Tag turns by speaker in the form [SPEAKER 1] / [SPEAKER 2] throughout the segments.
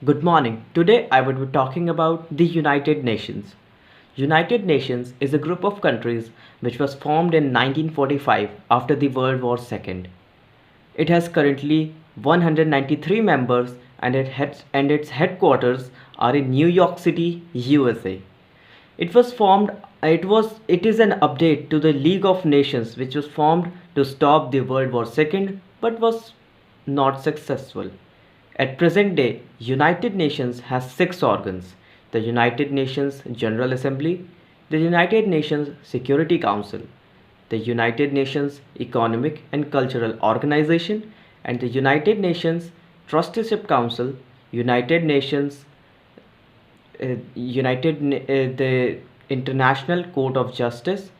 [SPEAKER 1] Good morning. Today I would be talking about the United Nations. United Nations is a group of countries which was formed in 1945 after the World War II. It has currently 193 members and its headquarters are in New York City, USA. It was formed it is an update to the League of Nations which was formed to stop the World War II but was not successful. At present day, United Nations has 6 organs: the United Nations General Assembly, the United Nations Security Council, the United Nations Economic and Cultural Organization, and the United Nations Trusteeship Council, United Nations the International Court of Justice.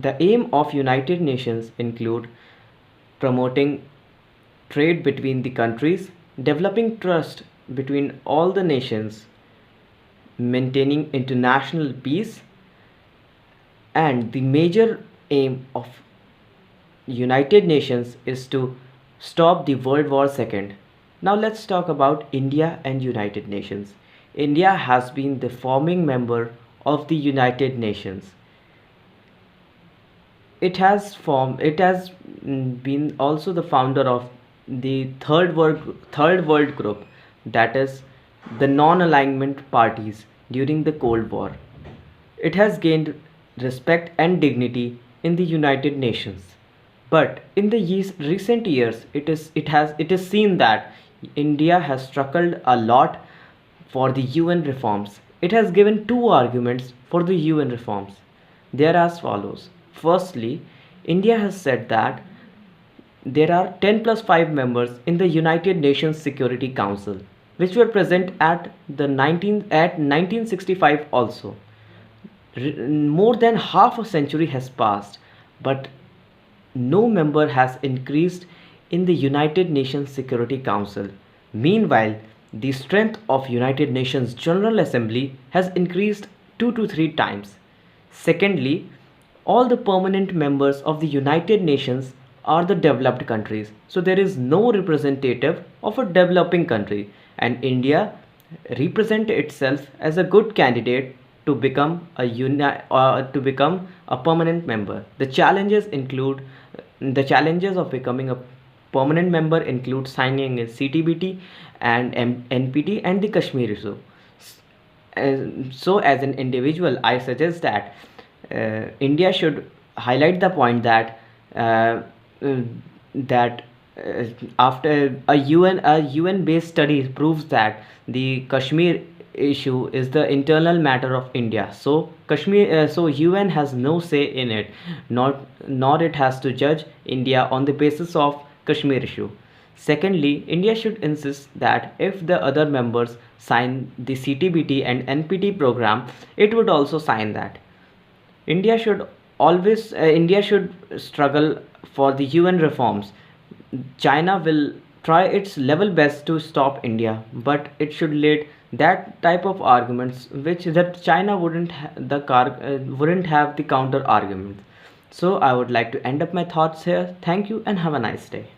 [SPEAKER 1] The aim of United Nations include promoting trade between the countries, developing trust between all the nations, maintaining international peace, and the major aim of United Nations is to stop the World War II. Now let's talk about India and United Nations. India has been the founding member of the United Nations. It has been also the founder of the third world group, that is the non-alignment parties during the Cold War. It has gained respect and dignity in the United Nations. But in the recent years, it is seen that India has struggled a lot for the UN reforms. It has given two arguments for the UN reforms. They are as follows. Firstly, India has said that there are 10 plus 5 members in the United Nations Security Council, which were present at 1965 also. More than half a century has passed, but no member has increased in the United Nations Security Council. Meanwhile, the strength of United Nations General Assembly has increased 2 to 3 times. Secondly, all the permanent members of the United Nations are the developed countries. So there is no representative of a developing country, and India represent itself as a good candidate to become a permanent member. The challenges of becoming a permanent member include signing a CTBT and NPT and the Kashmir issue. So as an individual, I suggest that India should highlight the point that uh, uh, that after a UN based study proves that the Kashmir issue is the internal matter of India. So UN has no say in it, nor it has to judge India on the basis of Kashmir issue. Secondly, India should insist that if the other members sign the CTBT and NPT program, it would also sign that. India should struggle for the UN reforms. China will try its level best to stop India, but it should lead that type of arguments which that China wouldn't have the counter arguments. So I would like to end up my thoughts here. Thank you and have a nice day.